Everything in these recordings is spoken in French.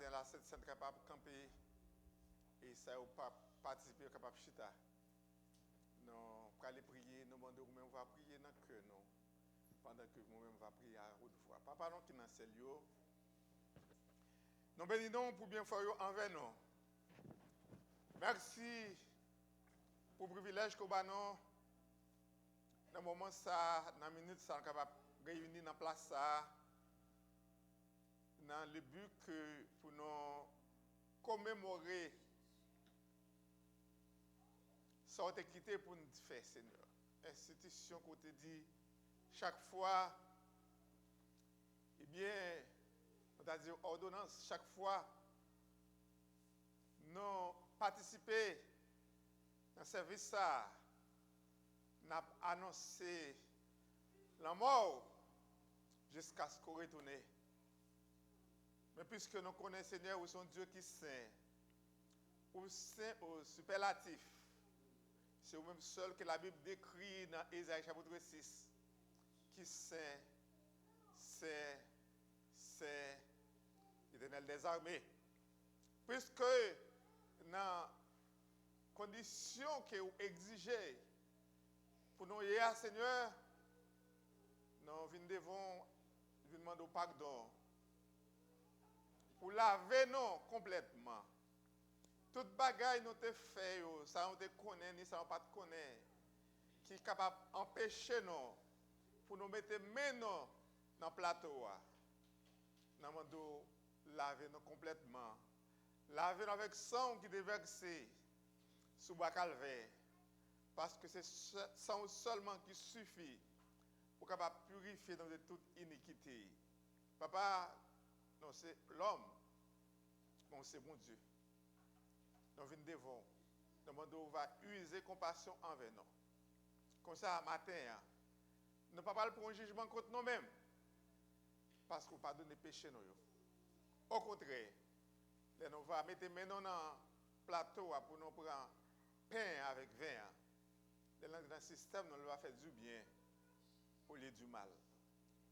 matin là, c'est capable de camper et ça ou pas participer capable de chita. Non, pour aller prier, nous demandons nous-mêmes va prier dans le cœur non. Pendant que nous-mêmes va prier à haute voix. Papa non qui dans ciel yo. Nous bénissons pour bien faire envers nous. Merci pour le privilège que nous avons dans le moment ça, dans la minute ça, nous capable réunir dans la place ça, dans le but que pour nous commémorer ça a été quitté pour nous faire, Seigneur. Institution qu'on te dit chaque fois, eh bien, on t'a dit ordonnance, chaque fois, nous participer dans ce service ça, nous avons annoncé la mort jusqu'à ce qu'on retourne. Mais puisque nous connaissons Seigneur, où son Dieu qui est saint, ou saint au superlatif, c'est vous-même seul que la Bible décrit dans Ésaïe chapitre 6, qui saint, c'est l'Éternel des armées. Puisque dans la condition que vous exigez pour nous hier, Seigneur, nous devons demander pardon pour laver nous complètement. Toute bagaille nous te fait, ça nous te connaît, ni ça nous pas te connaît, qui est capable d'empêcher nous pour nous mettre maintenant dans le plateau. Nous demandons laver nous complètement. Laver nous avec sang qui est versé sous le calvaire. Parce que c'est sang seulement qui suffit pour capable purifier nous de toute iniquité. Papa, non, c'est l'homme. Bon, c'est bon Dieu. Nous venons devant. Nous demandons va user compassion envers nous. Comme ça, matin, nous ne pouvons pas prendre un jugement contre nous-mêmes. Parce qu'on ne pardonne les péchés. Au contraire, nous allons mettre maintenant dans le plateau pour nous prendre pain avec vin. Dans le système, nous allons faire du bien au lieu du mal.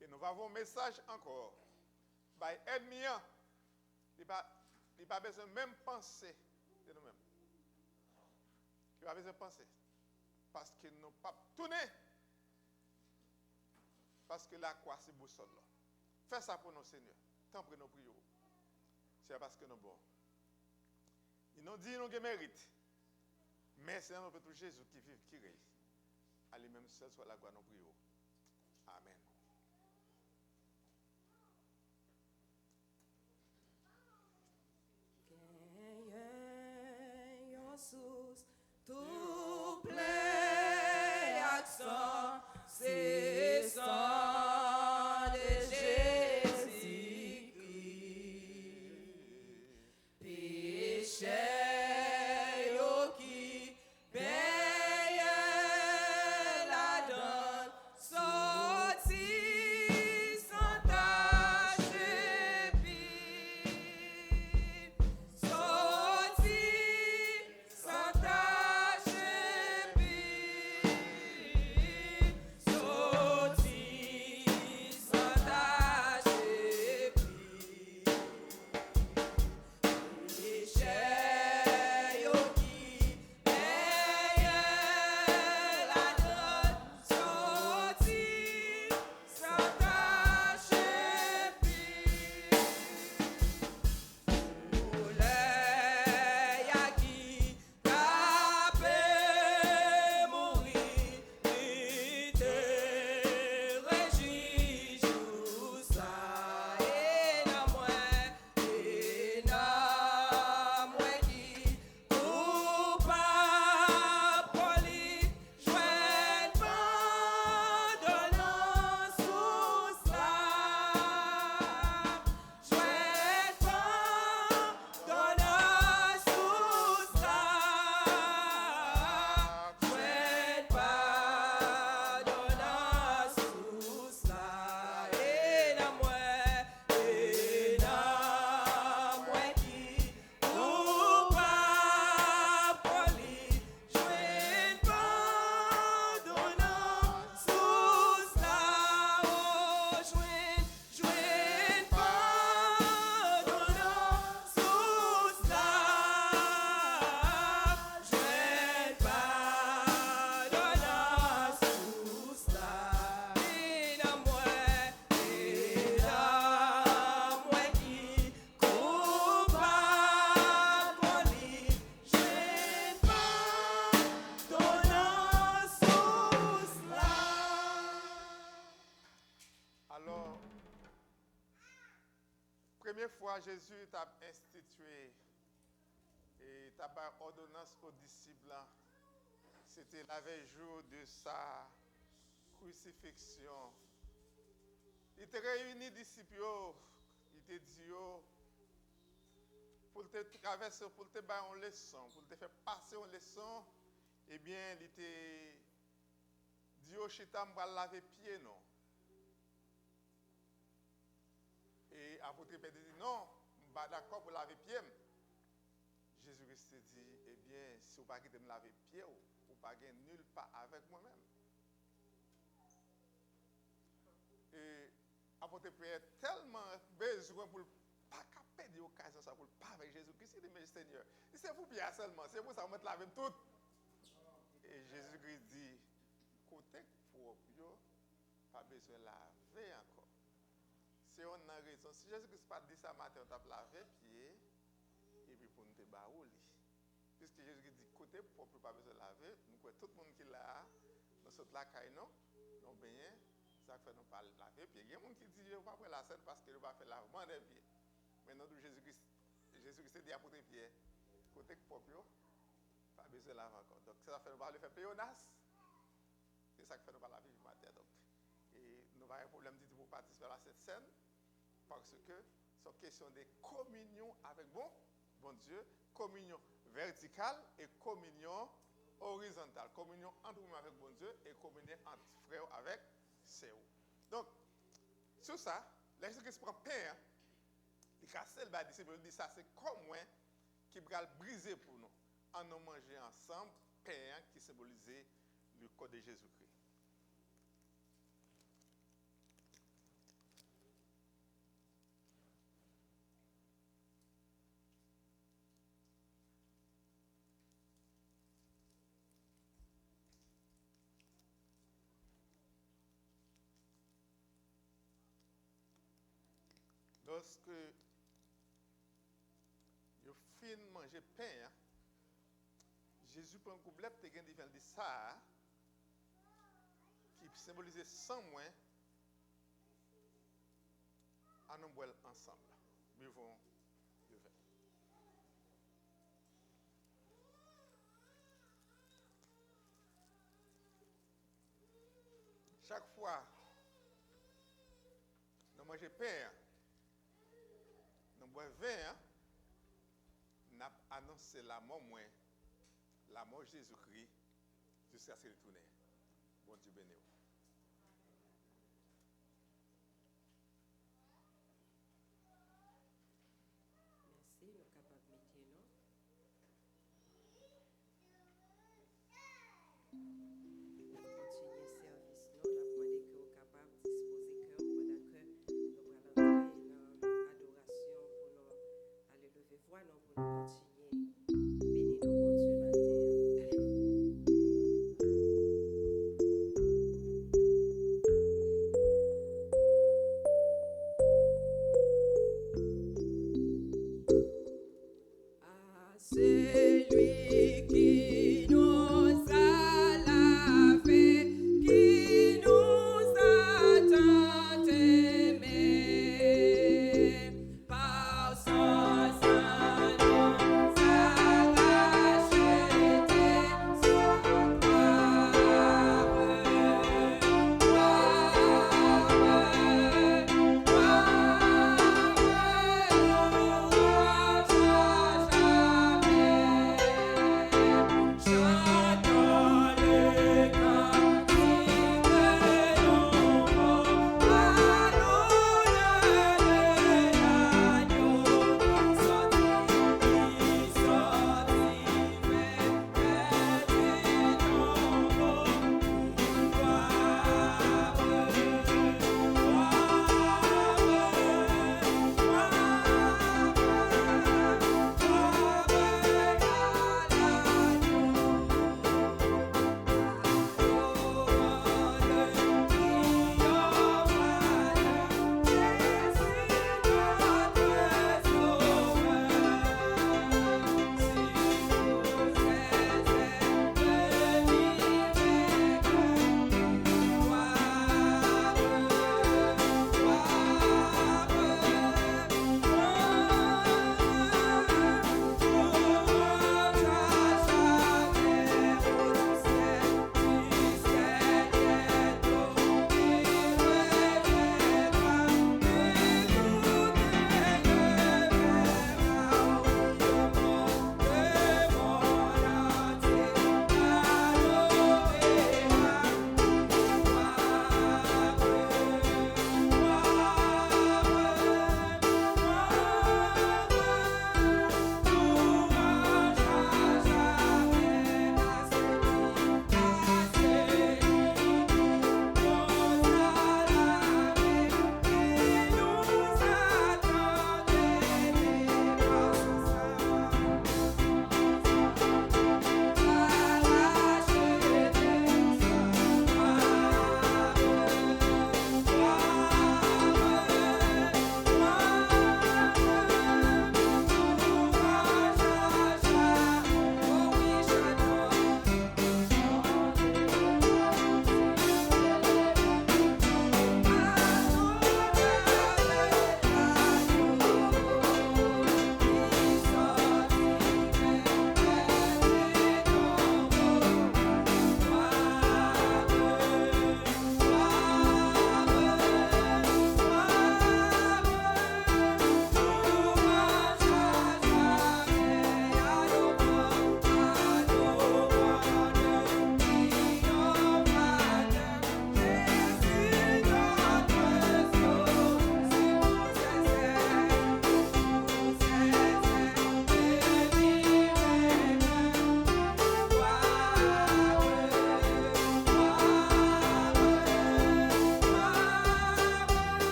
Et nous avons un message encore. Ennemi, il n'a pas besoin de même penser de nous-mêmes. Il n'a pas besoin de penser. Parce qu'il n'a pas tourné. Parce que la croix, c'est boussole. Fais ça pour nous, Seigneur. Tant que nous prions. C'est parce que nous sommes bons. Ils nous disent qu'ils méritent. Mais c'est notre Pétrou Jésus qui vit, qui règne. À lui-même seul soit la gloire, nous prions. Amen. Jesus, tout plaît accent, c'est sang de Jésus-Christ. Péché yo qui paye la donne, sorti première fois, Jésus t'a institué et t'a pas ordonnance aux disciples. C'était la veille jour de sa crucifixion. Il te réunit disciples, il te dit pour te traverser, pour te faire une leçon, pour te faire passer une leçon, eh bien, il te dit chita m'va laver pied non. Et apôtre Pierre dit non, je suis pas d'accord pour laver pied. Jésus-Christ dit, eh bien, si vous ne pouvez pas me laver pied, vous ne pouvez pas nulle part avec moi-même. Et apôtre Pierre tellement besoin pour pas perdre l'occasion ça pour pas avec Jésus-Christ, il dit mais Seigneur, c'est pour Pierre seulement, c'est pour ça que je laver tout. Et Jésus-Christ dit, côté propre, pas besoin de laver encore. C'est une raison. Si Jésus-Christ pas dit ça matin, on t'a lavé pied et puis pour nous te baouli. Puisque Jésus-Christ dit côté propre, pas besoin de laver, nous quoi tout le monde qui là, nous sommes là non, non bien, ça fait nous pas laver pied. Il y a des gens qui disent on va prendre la scène parce qu'il va faire lavement des pieds. Maintenant Jésus-Christ dit apôtre Pierre, côté propre, pas besoin de laver encore. Donc ça fait nous pas le faire pléonasme. C'est ça qui fait nous pas laver du matin donc. Et nous avons un problème du tout pour participer à cette scène parce que c'est une question de communion avec bon Dieu, communion verticale et communion horizontale. Communion entre nous avec bon Dieu et communion entre frères avec sœurs. Donc, sur ça, Jésus-Christ prend pain, il casse le disciple, il dit ça c'est comme moi qui va le briser pour nous. En nous manger ensemble, pain qui symbolisait le corps de Jésus-Christ. Lorsque vous finissez de manger pain, Jésus prend un couplet et il dit ça, qui symbolise sans moins, à nous boire ensemble. Buvons le vin. Chaque fois, nous mangeons pain, nous boivons vin, nous annoncé la mort de Jésus-Christ jusqu'à ce qu'il retourne. Bon Dieu béni. Merci, nous sommes capables de mettre nous.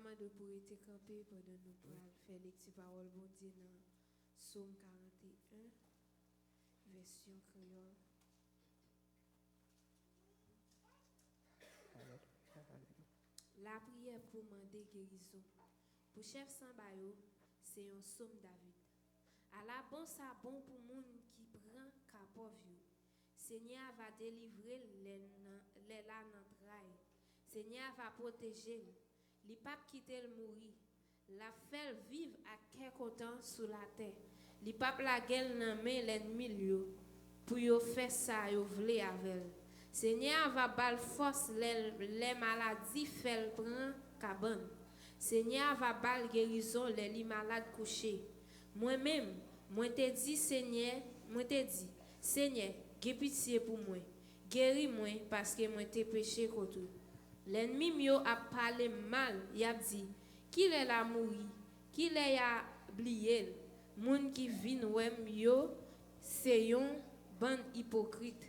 de pour être campé pendant nous pour faire lecture parole bon Dieu dans Psaume 41 version créole. La prière pour demander guérison. Pour chef Sambayo, c'est un psaume David. À la bon ça bon pour moun qui prend capov yo. Seigneur va délivrer les là dans trail. Seigneur va protéger. Li pas quitter le mourir. La faire vivre à quel content sous la terre. Li pas la gueule nan men l'ennemi yo pour yo faire ça yo vle avec. Seigneur va bal force les maladies fait prend cabane. Seigneur va bal guérison les malades couchés. Moi-même, moi te dit Seigneur, gè pitié pour moi. Guéris-moi parce que moi te péché contre. L'ennemi mio a parlé mal, il a dit qui est la mouri, qui est a oublié. Moun qui vinn wèm yo, c'est yon ban hypocrite.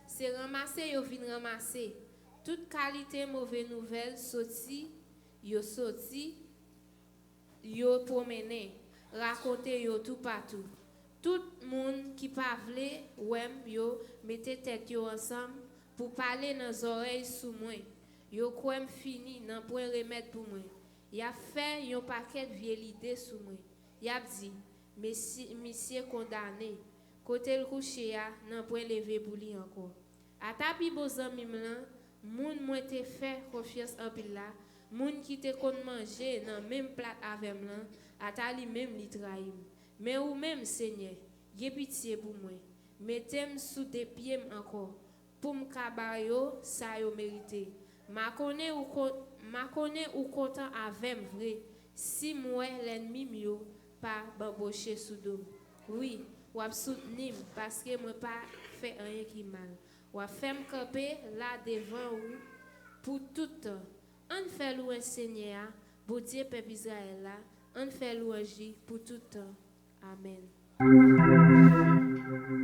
C'est ramasser yo vinn ramasser. Toute qualité mauvaise nouvelle sorti, yo promener, raconter yo tout partout. Tout monde qui pa vle wèm yo mette tête yo ensemble pour parler dans les oreilles sous moi. Yo kwem fini nan point remède pour moi. Y a fait yon paquet vieille idée sous moi. Y a dit monsieur condamné côté le coucher ya nan point lever pour lui encore. A tapi bo zanmi lan, moun mwen te fait confiance en pile là, moun qui te kon manger nan même plat avec moi, ata li même li trahim. Mais ou même Seigneur, gè pitié pour moi. Mettez-moi sous des pieds encore pour me kabayo ça yo mérité. Ma connaît ou content avec vrai si moi l'ennemi mio pas bamboché sous dos. Oui, ou a soutenir parce que moi pas fait rien qui mal. Ou a fait me camper là devant ou pour tout temps. On fait louer Seigneur, bon Dieu peuple Israël là, on fait louange pour tout temps. Amen. Louange,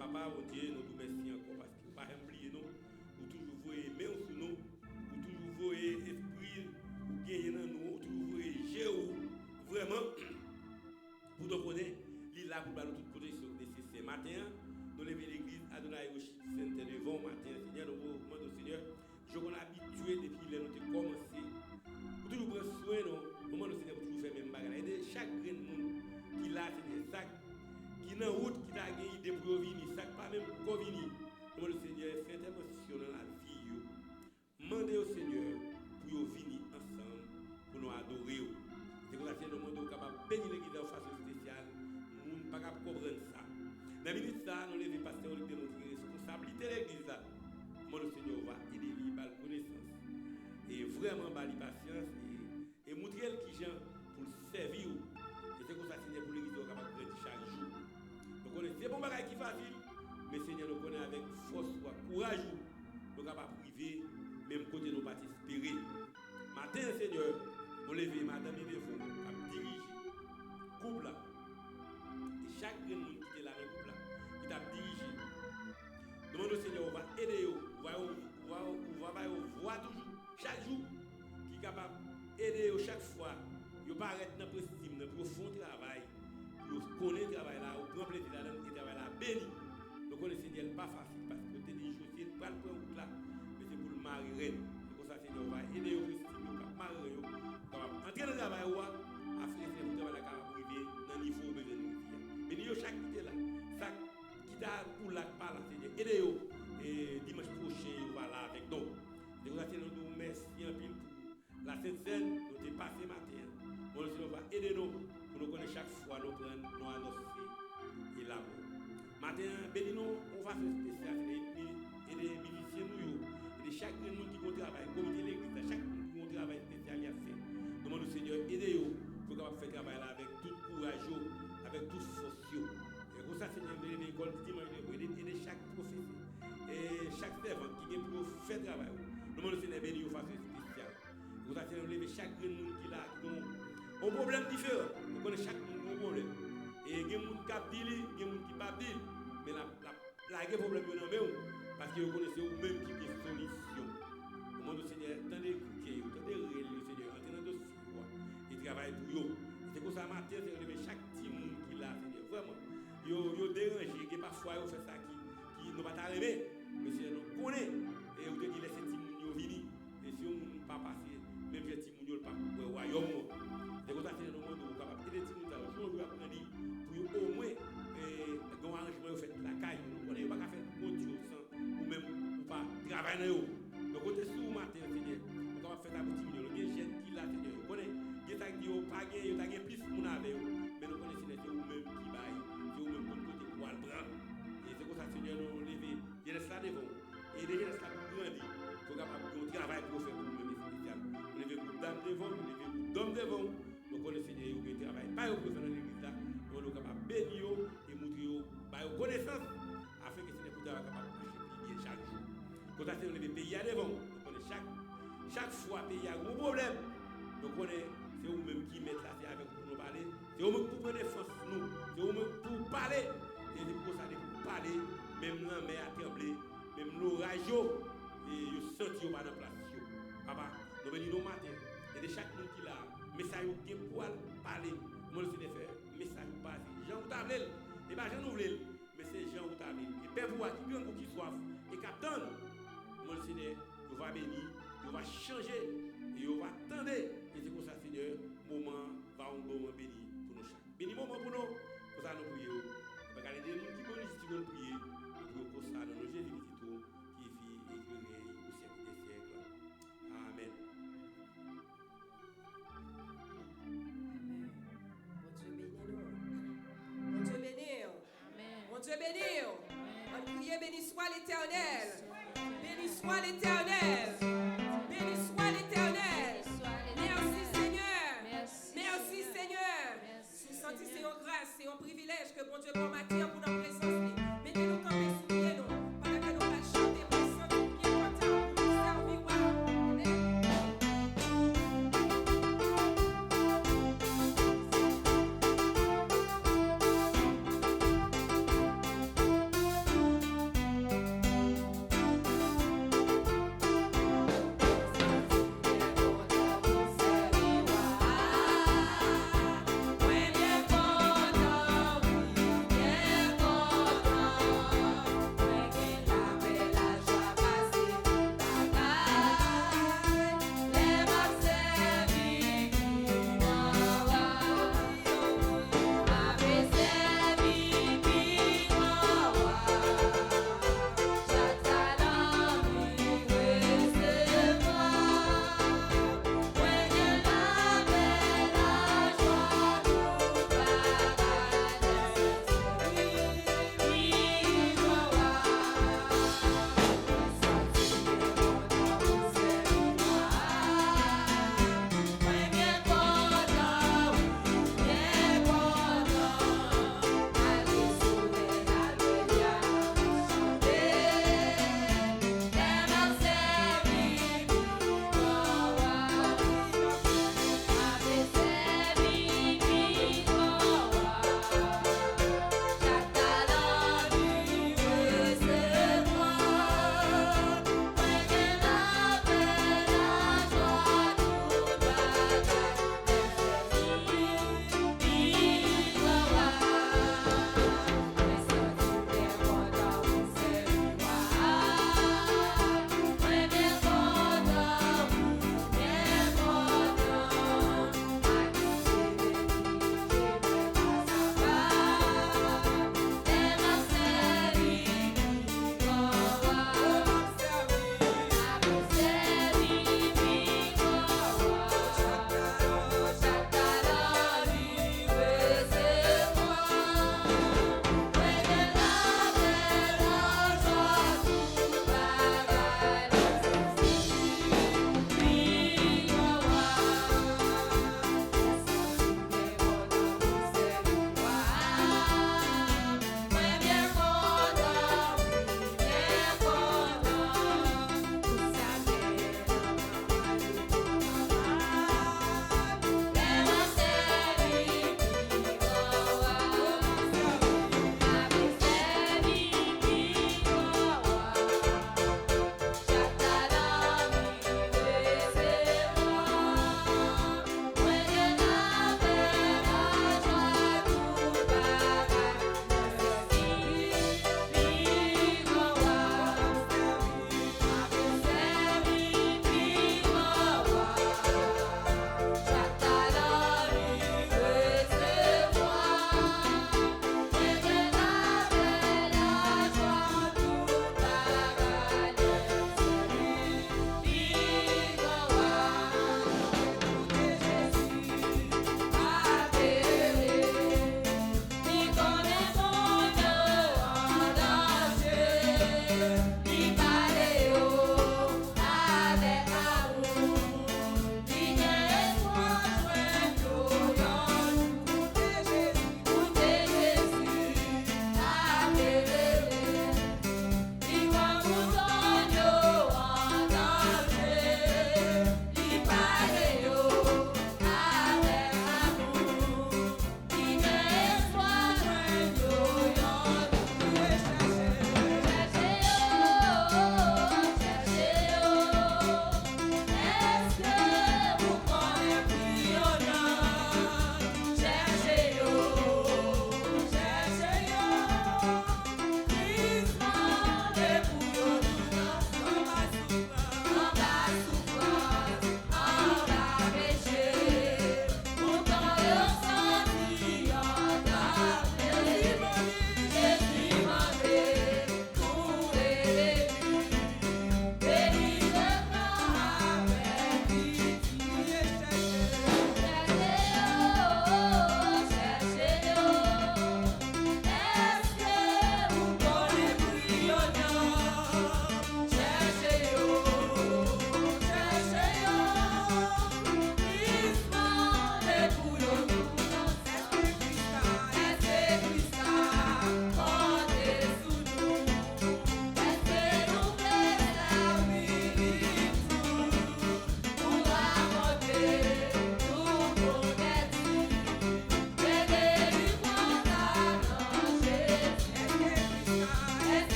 Papa, mon Dieu, nous vous remercions encore parce que pas oublier nous, vous toujours voyez main sur nous, vous toujours voyez esprit, vous gagnez dans nous, vous toujours voyez géo, vraiment, pour nous connaître, il est là pour nous toute protection nécessaire. Matin, nous levons l'église Adonai Worship Center devant matin, Seigneur, nous vous demandons au Seigneur, je suis habitué depuis que nous avons commencé. Vous toujours prendre soin, nous demandons au Seigneur pour toujours faire même bagarre. Aider chaque grain de monde qui l'a, c'est des sacs. Qui dans route qui t'a gagné idée pour venir, ça pas même pour venir. Nous le Seigneur fait intervention dans la vie. Mandez au Seigneur pour venir ensemble pour nous adorer. C'est pour ça que nous demandons capable de bénir l'église de façon spéciale. Nous ne pouvons pas comprendre ça. Dans la minute ça, nous levons pasteur de notre responsabilité de l'église. Moi le Seigneur va aider lui par connaissance et vraiment par patience et montrer qui gens pour servir. Et c'est comme ça Seigneur pour l'église capable de chaque jour. C'est bon bagage qui est facile, mais Seigneur nous connaît avec force ou courage, nous sommes capables de priver, même côté nous pas espérer. Matin, Seigneur, nous levons madame et devons diriger couple là. Et chaque monde qui est là dans le couple là, qui t'a dirigé. Demande au Seigneur, on va aider vous, on va voir toujours, chaque jour, qui est capable d'aider chaque fois. Vous ne pas arrêter dans le profond travail. Vous connaissez le travail là, vous prenez plaisir dans le travail là, béni. Vous connaissez le Seigneur, pas facile parce que vous avez des choses, c'est pas le point là, mais c'est pour le marier. C'est pour ça que Seigneur va aider vous, vous marier, vous entrer dans le travail, vous afin que vous travaillez là, vous arrivez dans le niveau où vous besoin de vous. Mais nous, chaque qui est là, ça qui t'a pour la parole, Seigneur, aidez-vous. Et dimanche prochain, vous va là avec nous. C'est pour ça que nous nous remercions en pile pour la Sainte Seine, nous avons passé matin. Bon, le Seigneur va aider nous. Nous connaissons chaque fois nous prendre, nous annoncer et l'amour. Matin, bénis-nous, on va faire spécial et des musiciens nous, et de chaque monde qui compte travail, comité l'église, chaque monde qui compte travail spécial, il a fait. Nous demandons au Seigneur, aidez-nous pour qu'on puisse faire travail là avec tout courage, avec tout force. Et pour ça, Seigneur, nous avons l'école dimanche, aider chaque professeur et chaque servant qui vient pour faire travail. Nous demandons au Seigneur, bénis-nous de façon spéciale. Pour ça, Seigneur, nous avons chaque monde qui a un problème différent. Nous connaissons chaque monde un problème. Et il y a des gens qui disent, il y a des gens qui ne pas dire. Mais la problème est dans le parce que vous connaissez vous-même qui est solution. Au monde du Seigneur, attendez écouter, attendez réel, le Seigneur, entrer dans le dossier. Il travaille pour vous. C'est pour ça que matin, c'est lever chaque petit monde qui l'a, Seigneur. Vraiment. Vous dérangez, et parfois vous faites ça qui ne va pas t'arriver. Mais si nous connaissons, et vous devez laisser petit monde venir. Et si on ne pas passer, même si petit monde ne pas pour le royaume. C'est pour ça que nous demandons capable de aider les gens pour au moins un arrangement fait la caille. On n'est pas qu'à faire autre chose ou même ou pas travailler dans eux. Donc côté sous matin Seigneur, on va faire ta petite million. Les jeunes qui là Seigneur, on connaît qui t'a dit pas gagner, t'a gagné plus mon avec mais nous connaissons c'est vous même qui baille, c'est vous même côté pour le prendre. Et c'est pour ça Seigneur nous lever, il reste là devant et les reste là pour grandir. Faut capable de travail pour faire pour même spécial. Lever pour dame devant, lever pour d'homme devant. Nous connaissons Seigneur, vous travail pas pour faire dans l'église là. On est capable de bénir et montrer par connaissance afin que c'est pour être capable de marcher chaque jour. Quand on est pays à devant, on connaît chaque fois pays a un gros problème. Donc on est c'est vous-même qui mettez là, c'est avec vous pour nous parler. C'est vous-même pour prendre défense nous. C'est vous-même pour parler. Et c'est pour ça que pour parler, même la mer a tremblé, même l'orage, et vous sentez pas dans place. Papa, nous bénissons nos matins. Et de chaque monde qui l'a, message qui est pour parler, moi je sais faire. Message passe. Jean vous tablez, et pas Jean ouvre, mais c'est Jean vous tablez. Et père vous qui bien qui soif et captain, mon Seigneur, vous va bénir, vous va changer et vous va attendre. Et c'est pour ça Seigneur, moment va un moment béni pour nous chaque. Béni moment pour nous, pour ça nous prions. Regardez des gens qui connaissent qui vont prier, nous prions pour ça dans nos Jésus Visito qui vit et qui règne au siècle des siècles. Amen. Dieu béni. On prie, béni soit l'Éternel. Béni soit l'Éternel. Béni soit l'Éternel. Merci Seigneur. Merci Seigneur. Vous sentez c'est une grâce, c'est un privilège que bon Dieu pour m'attirer pour notre présence. Mettez-nous camper sous pied nous. Pendant que nous allons chanter, pour nous sentir bien contents pour nous servir. Amen.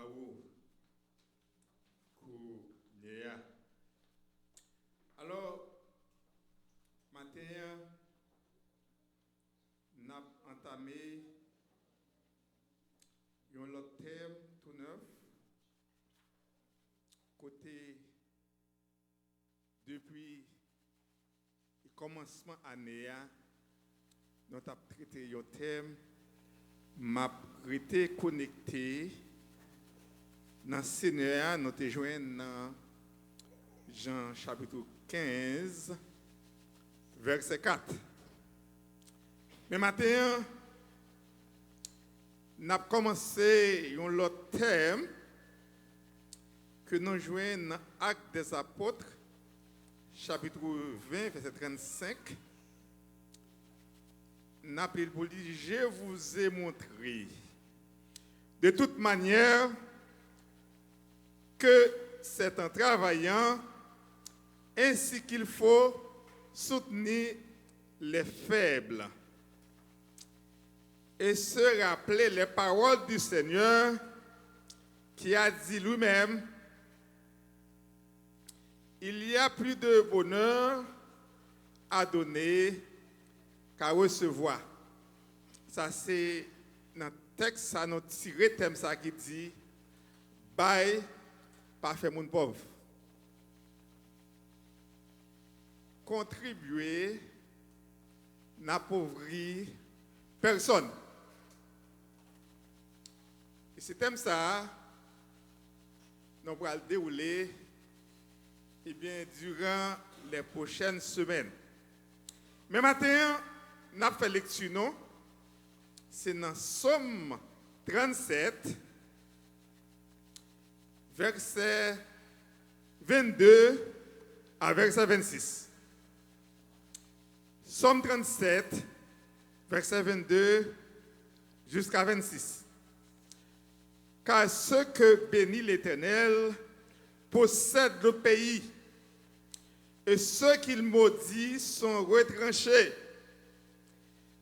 Bravo. Yeah. Alors, matin, nous avons entamé un autre thème tout neuf. Côté, depuis le commencement de l'année, nous avons traité un thème, m'a été connecté dans le Seigneur, nous avons joint dans Jean chapitre 15, verset 4. Mais maintenant, nous avons commencé un autre thème que nous jouons dans Actes des Apôtres, chapitre 20, verset 35. Nous avons pour dire, je vous ai montré de toute manière que c'est en travaillant ainsi qu'il faut soutenir les faibles et se rappeler les paroles du Seigneur qui a dit lui-même, il y a plus de bonheur à donner qu'à recevoir. Ça c'est dans le texte, ça nous tiré thème ça qui dit, bye, pas faire mon pauvre. Contribuer n'appauvrit personne. Et ce thème ça, nous allons le dérouler durant les prochaines semaines. Mais maintenant, nous avons fait lecture, non? C'est dans Somme 37, verset 22 à verset 26. Somme 37, verset 22 jusqu'à 26. Car ceux que bénit l'Éternel possèdent le pays, et ceux qu'il maudit sont retranchés.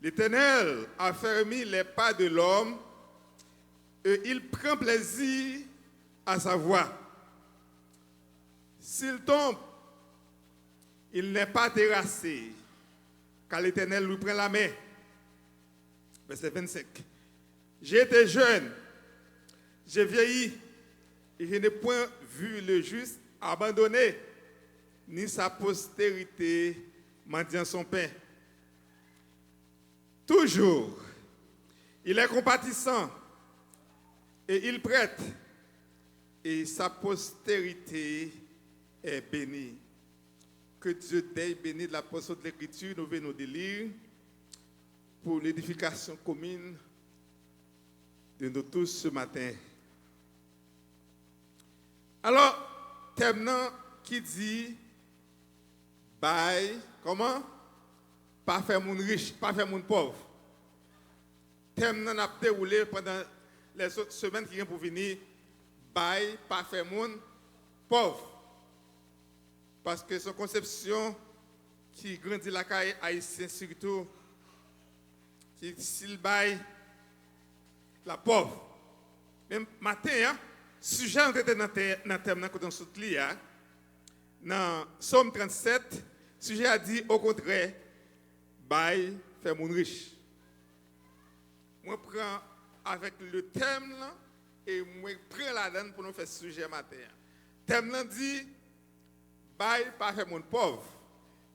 L'Éternel a fermé les pas de l'homme, et il prend plaisir à sa voix. S'il tombe, il n'est pas terrassé, car l'Éternel lui prend la main. Verset 25. J'ai été jeune, j'ai vieilli, et je n'ai point vu le juste abandonné, ni sa postérité mendiant son pain. Toujours, il est compatissant, et il prête, et sa postérité est bénie. Que Dieu t'ait béni de la portion de l'Écriture, nous venons de lire pour l'édification commune de nous tous ce matin. Alors, thème qui dit, bye, comment? Pas faire mon riche, pas faire mon pauvre. Thème n'a pas déroulé pendant les autres semaines qui viennent pour venir, bye, pas faire mon pauvre. Parce que c'est une conception qui grandit la caille haïtienne surtout, qui s'il baille la pauvre. Même matin, hein, sujet on était dans le thème quand on soutient là, dans Somme 37, sujet a dit au contraire, baille fait mon riche. Moi prends avec le thème là et moi prends la donne pour nous faire sujet matin. Thème là dit bail pas fait mon pauvre,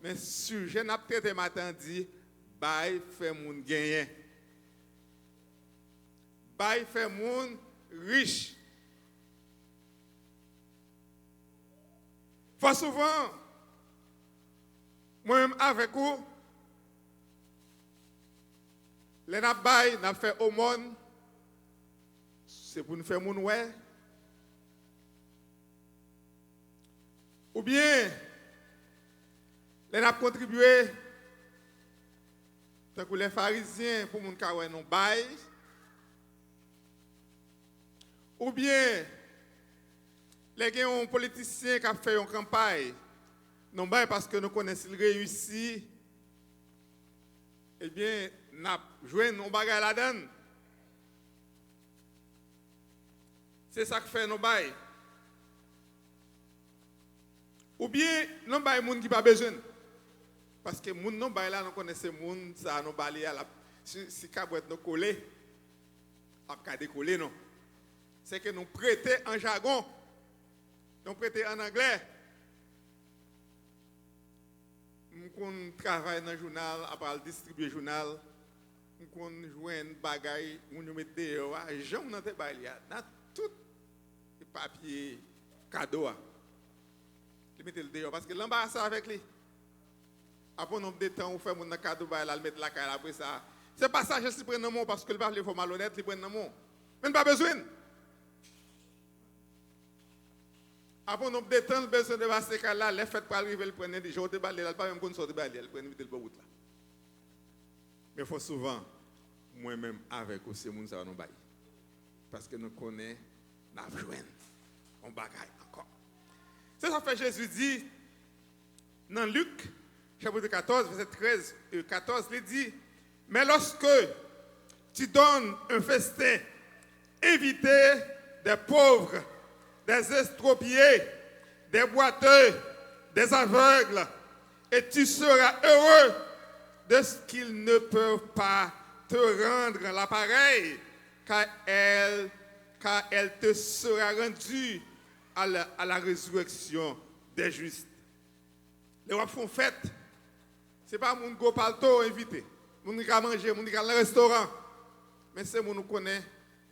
mais sujet n'a traité matin dit bail fait mon gagnant, bail fait mon riche. Fois souvent, moi-même avec vous, les n'a bail n'a fait au monde, c'est pour nous faire mon ouais. Ou bien, les n'a contribué, tant que les pharisiens pour mon kawen non bail. Ou bien, les gens politiciens qui ont fait une campagne, non bail parce que nous connaissons le réussi. Eh bien, nous jouons nos bagages là-dedans. C'est ça que fait nos bails. Ou bien, non bail moun qui pas besoin. Parce que moun non bail là, nous connaissons moun, ça nous bail à la si cabouet nous coller, à pas décoller non. C'est que nous prêter en jargon, nous prêter en anglais. Nous travaillons dans le journal, après distribuer le journal, nous jouons un bagage, nous mettons dehors, j'aime dans tes bails, dans tout les papiers cadeaux. Nous mettons le dehors parce que l'embarras avec lui. Après, on a des temps où on fait mon cadeau, il met la caille après ça. C'est pas ça, je suis pris dans mon parce que le parle faut malhonnête, il prend dans mon. Mais pas besoin. Après, on a des temps, besoin de passer là, les fêtes pour arriver, le prendre des jours de balai, il pas même qu'on sorte de balai, il prend le route là. Mais il faut souvent, moi-même, avec aussi, moun ça nous bail. Parce que nous connaissons, nous avons besoin. On bagaille encore. C'est ça que Jésus dit dans Luc, chapitre 14, verset 13 et 14, il dit, mais lorsque tu donnes un festin, évitez des pauvres, des estropiés, des boiteux, des aveugles, et tu seras heureux de ce qu'ils ne peuvent pas te rendre l'appareil, car elle te sera rendue à la résurrection des justes. Les gens font fête. Ce n'est pas mon go palto invité. Mon qui a mangé, mon qui a le restaurant. Mais c'est mon qui connaît,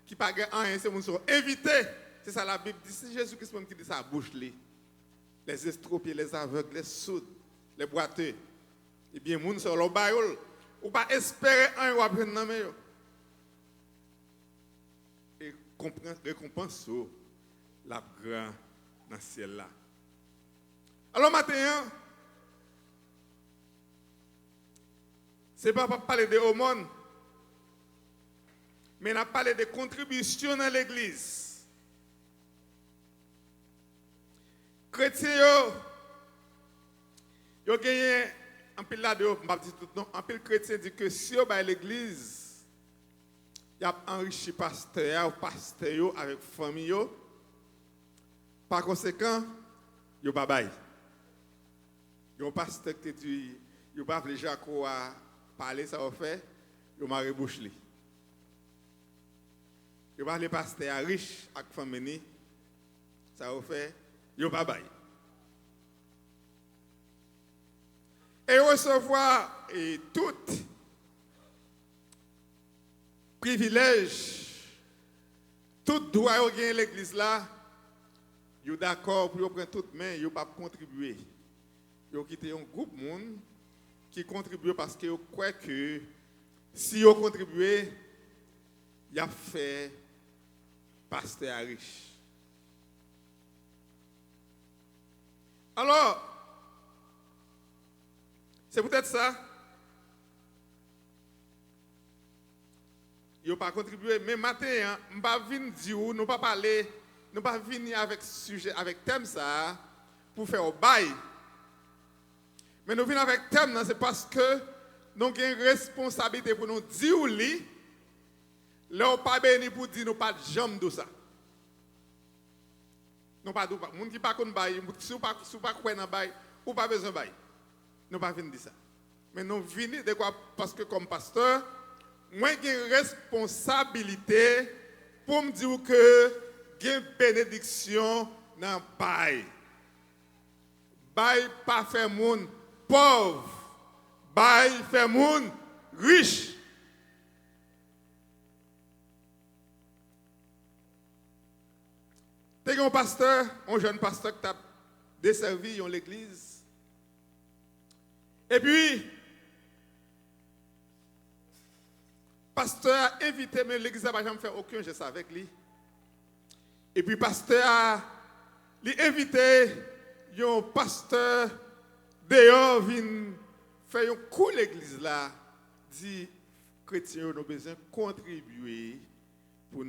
qui n'a pas rien, c'est mon qui sont invités. C'est ça la Bible dit. C'est Jésus-Christ qui dit ça à bouche. Les estropiés, les aveugles, les sourds, les boiteux. Eh bien, moun sur le baïol, ou pas espérer un ou après non mais et récompense la grand dans le ciel là. Alors maintenant, c'est pas pour parler de aumône, mais on a parlé de contribution dans l'église. Chrétiens, ils ont gagné un pile là-dedans, un pile chrétien dit que si on va à l'église, il a enrichi pasteur avec famille. Par conséquent, il n'y a pas bail. Il y a un pasteur qui dit, il n'y a pas les gens qui parler, ça va faire, il m'a rebouché. Il n'y a pas les pasteurs riches avec famille, ça va faire, il n'y a pas bail. Et recevoir tout privilège, tout droit au gain l'église là, ils sont d'accord pour prendre toute main, ils ne pas contribuer. Ils ont quitté un groupe de monde qui contribue parce qu'ils croient que si ils contribuent, ils ont fait pasteur riche. Alors, c'est peut-être ça. Ils n'ont pas contribué. Mais maintenant, je ne vais pas venir dire, nous ne pas parler, nous ne pas venir avec sujet, avec thème ça, pour faire au bail. Mais nous venons avec thème, c'est parce que nous avons une responsabilité pour nous dire ou li. Là, on pas béni pour dire nous pas de jambe de ça. Nous pas de monde qui pas qu'on bail, si ou pas quoi dans bail, ou pas besoin bail. Nous pas venir dire ça. Mais nous venons de quoi parce que comme pasteur, moi j'ai une responsabilité pour me dire que j'ai une bénédiction dans bail. Bail pas fait monde pauvre. Bail fait monde riche. T'es un pasteur, un jeune pasteur qui t'a desservi dans l'église. Et puis, pasteur a invité, mais l'église n'a pas jamais fait aucun geste avec lui. Et puis, pasteur a invité un pasteur dehors, vient faire un coup l'église là, dit chrétiens, nous avons besoin de contribuer pour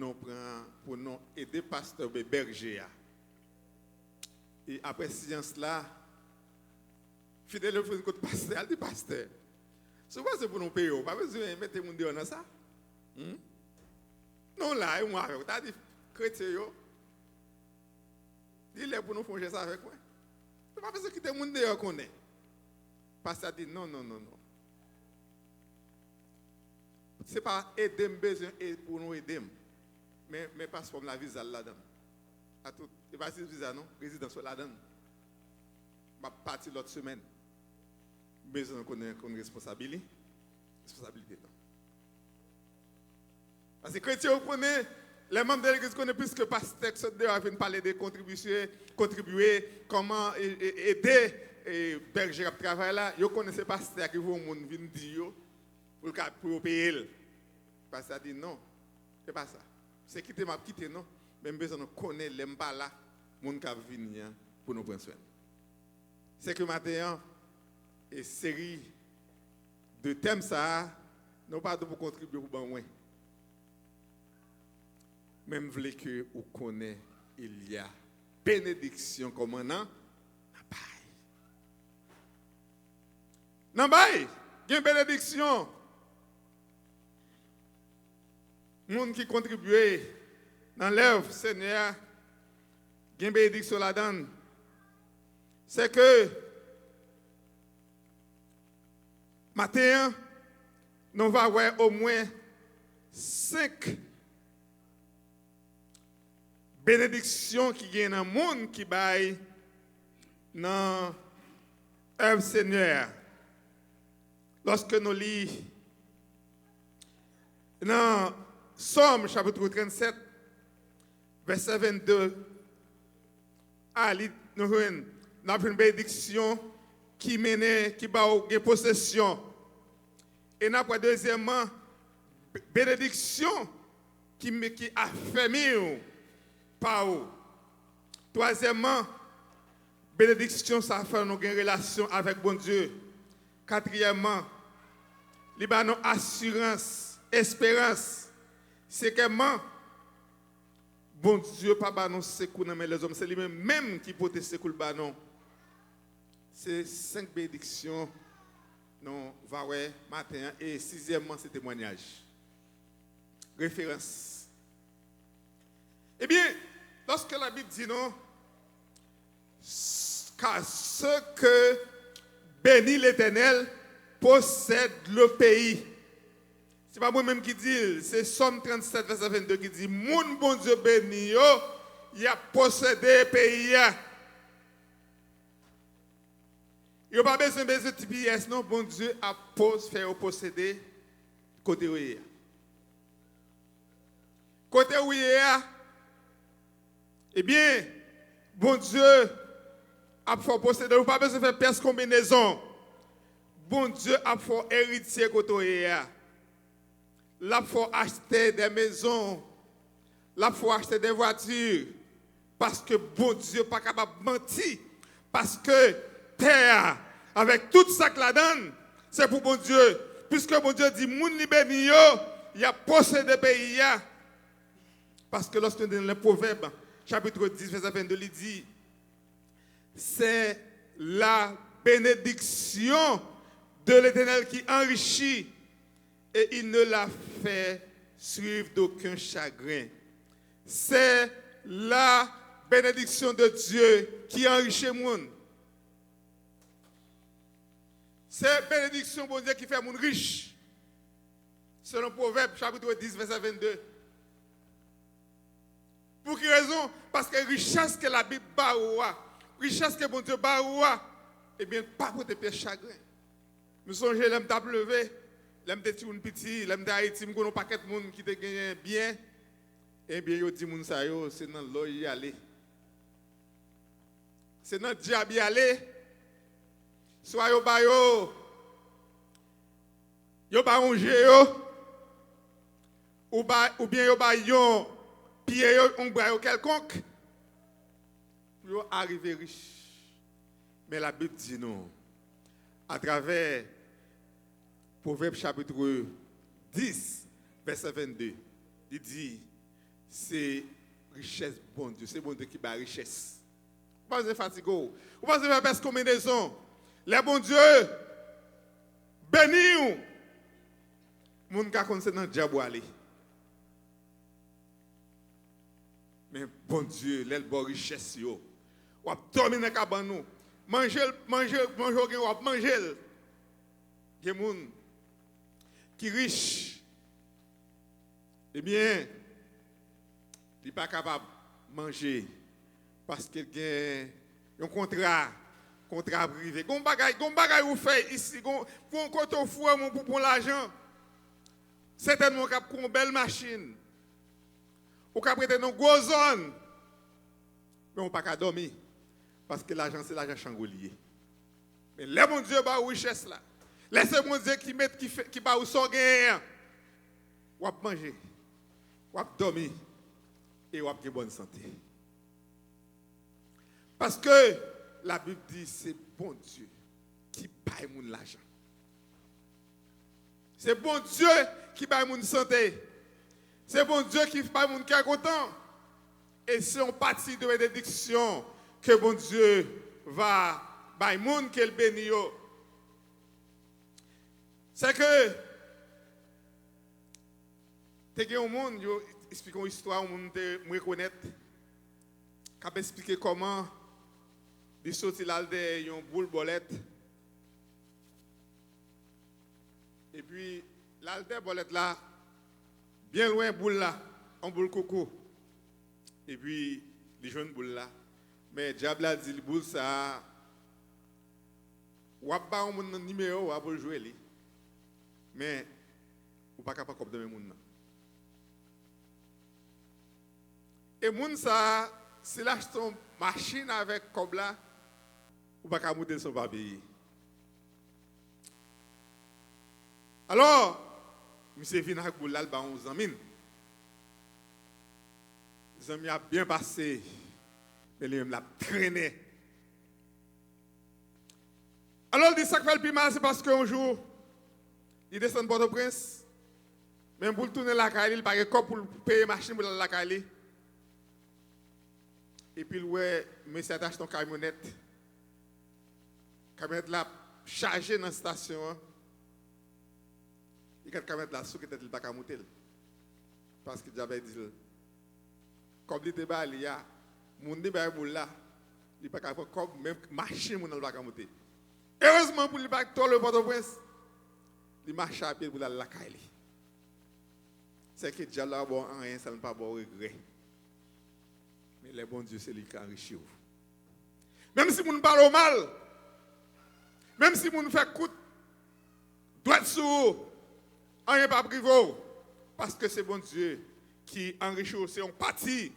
nous aider pasteur berger. Et après séance là, fidèle le fait que pasteur, elle dit pasteur. Souvent c'est pour nous payer, pas besoin de mettre mon dehors dans ça. Non là, moi, t'as dit chrétien, Dis-le pour nous faire ça avec moi. C'est pas parce que quitter le monde dehors qu'on est. Pasteur dit non. C'est pas aider besoin pour nous aider. Mais passeport la visa là-dedans. À tout, et pas si visa non, résidence là-dedans. Ma partie l'autre semaine. Besoin qu'on ait une responsabilité. Parce que chrétien, vous prenez les membres de l'église connaissent plus que pasteur qui viennent parler de contribuer, comment aider berger à travailler là. Vous connaissez pasteur qui vont venir dire pour payer. Pasteur dit non, c'est pas ça. C'est quitter m'a quitté non, même besoin de connaître les pas là, mon qui venir pour nous prendre soin. C'est que maintenant et série de thèmes ça, non pas pour contribuer pour moi. Même voulez que vous connaissez, il y a bénédiction comme un an. Nambaye, il y a une bénédiction. Les gens qui contribuent dans l'œuvre, Seigneur, il y a une bénédiction là-dedans. C'est que, matin, nous allons avoir au moins 5 bénédiction qui vient dans le monde qui baille dans l'œuvre Seigneur. Lorsque nous lisons dans Somme chapitre 37, verset 22, nous avons une bénédiction qui mène, qui va en possession. Et nous avons deuxièmement, bénédiction qui affermit. Par où? Troisièmement, bénédiction, ça fait nous une relation avec bon Dieu. Quatrièmement, Libanon assurance, espérance. Cinquièmement, bon Dieu, pas nous secours mais les hommes, c'est lui-même qui peut te secouer le banon. C'est 5 bénédictions, non, va ouais, matin. Et sixièmement, c'est témoignage. Référence. Eh bien, lorsque la Bible dit non, car ceux que bénit l'Éternel possèdent le pays. Ce n'est pas moi-même qui dis, c'est Somme 37, verset 22 qui dit, mon bon Dieu béni, il a possédé le pays. Il n'y a pas besoin de TPS, non, bon Dieu a fait posséder côté où il est. Côté où il est, eh bien, bon Dieu a fait posséder, vous n'avez pas besoin de faire pièce combinaison. Bon Dieu a fait héritier côté. L'a fait acheter des maisons, l'a fait acheter des voitures, parce que bon Dieu n'est pas capable de mentir, parce que terre, avec tout ça que la donne, c'est pour bon Dieu. Puisque bon Dieu dit, moun li béni yo, il a possédé le pays. Parce que lorsque dans le proverbe, chapitre 10, verset 22, il dit, c'est la bénédiction de l'Éternel qui enrichit et il ne la fait suivre d'aucun chagrin. C'est la bénédiction de Dieu qui enrichit le monde. C'est la bénédiction de Dieu qui fait le monde riche. Selon Proverbe, chapitre 10, verset 22. Pour quelle raison? Parce que richesse que la Bible baoua, richesse que bon Dieu baoua, eh bien, pas pour te faire chagrin. Nous songeons, l'aime t'a pleuvé, l'aime te tirer une petite, l'aime d'Haïti, nous avons un paquet de monde qui te gagne bien. Eh bien, yo dit moun sa yo, c'est dans l'eau y aller. C'est dans le diable y aller. Soit yo ba yo ba onge yo, ou bien yo ba yon pied yo, on bra yo quelconque, pour yo arriver riche. Mais la Bible dit non. À travers Proverbe chapitre 10, verset 22, il dit, c'est richesse bon Dieu, c'est bon Dieu qui bat richesse. Vous ne pensez pas fatigué, vous ne pensez pas faire combinaison. Les bon Dieu, béni ou, moun ka kon se nan diable aller. Mais bon Dieu, l'el bon richesse yo, ou dormir dans la cabane nous. Manger, ou manger. Il y a des gens qui sont riches. Eh bien, il n'est pas capable de manger parce qu'il y a un contrat privé. Gon bagay ou fait ici, gon côté fou pour l'argent. Certainement cap une belle machine. Ou cap prêter dans gros zone. Mais on pas qu'à dormir parce que l'argent c'est l'argent changolier. Mais les bon Dieu ba richesse là. Laissez mon Dieu qui ba ou son gain. Ou manger. Ou dormir et ou avoir bonne santé. Parce que la Bible dit c'est bon Dieu qui paye mon l'argent. C'est bon Dieu qui paye mon santé. C'est bon Dieu qui paye mon cœur content. Et c'est en partie de bénédiction que bon Dieu va payer mon qu'elle bénit. C'est que tu as un monde qui explique une histoire, un monde me reconnaître, qui a expliqué comment il sorti là de une boule bolette. Et puis, l'alter bolette là, bien loin boule là, en boule coco. Et puis, les jeunes boules là. Mais diable a dit, boule ça, ou pas un numéro, ou pas jouer. Mais, ou pas capable de me moun. Et moun ça, si là ton machine avec comme là, ou pas capable de son papier. Alors, monsieur vient avec boule là, il va 11 ans. Les amis a bien passé, mais lui l'a traîné. Alors, il dit ça qui fait le plus mal, c'est parce qu'un jour, il descend de Port-au-Prince, même pour tourner la caille, il n'a pas de corps pour payer machine pour la caille. Et puis, ouais, monsieur attache ton camionnette. Camionnette là, chargée dans la station. Il y a une camionnette là, sous qui il pas qu'à monter. Parce que j'avais dit, comme il était bas, il y a, mon débat là, il pas qu'à comme même machine, mon pas qu'à monter. Heureusement pour lui pas tout le Port-au-Prince, il marche à pied pour la caille. C'est que déjà là, bon, rien, ça ne pas bon regret. Mais le bon Dieu, c'est lui qui enrichit. Même si vous parle mal, même si vous fait coup droit sous, rien pas privé, parce que c'est bon Dieu qui enrichit aussi en partie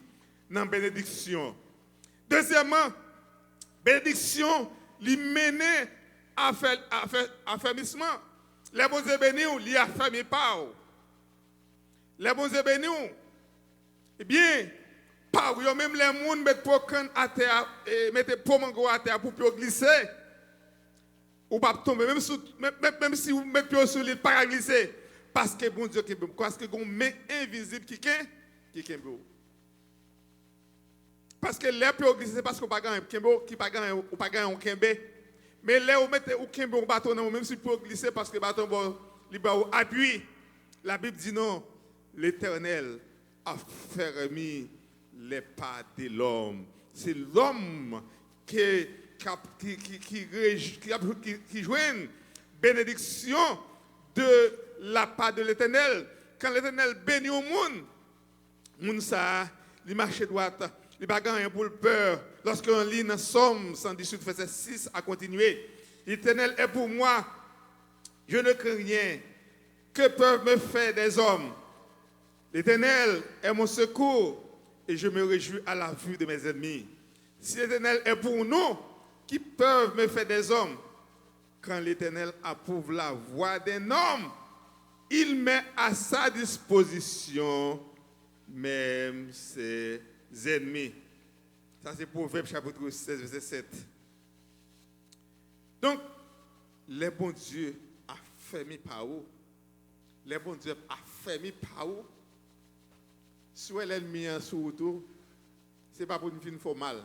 dans la bénédiction. Deuxièmement, bénédiction lui mène à affermissement. Les bons Dieu bénis, lui affermi pas. Les bons Dieu bénis, eh bien, pas même les gens mettent pour à terre, mettent pour mango à terre pour glisser. Ou pas tomber, même si vous mettez pied sur l'île, pas glisser. Parce que bon Dieu, parce que vous main invisible qui est parce que les pieds glisser, parce que vous pas gagner qui pas gagner ou pas gagner un kembe. Mais là, vous mettez au kembe au bâton, même si vous glisser, parce que le bâton va appuyer. La Bible dit non, l'Éternel a fermé les pas de l'homme. C'est l'homme qui joignent bénédiction de la part de l'Éternel. Quand l'Éternel bénit au monde ça, il marche droit, il n'a pas rien pour le peur. Lorsqu'on lit dans Somme 118, verset 6 à continuer, l'Éternel est pour moi, je ne crains rien. Que peuvent me faire des hommes? L'Éternel est mon secours et je me réjouis à la vue de mes ennemis. Si l'Éternel est pour nous, qui peuvent me faire des hommes? Quand l'Éternel approuve la voix d'un homme, il met à sa disposition même ses ennemis. Ça c'est Proverbe chapitre 16, verset 7. Donc, les bons dieux a fermé par où? Les bons dieux a fermé par où? Soit l'ennemi en sous-retour, ce n'est pas pour une fin formale,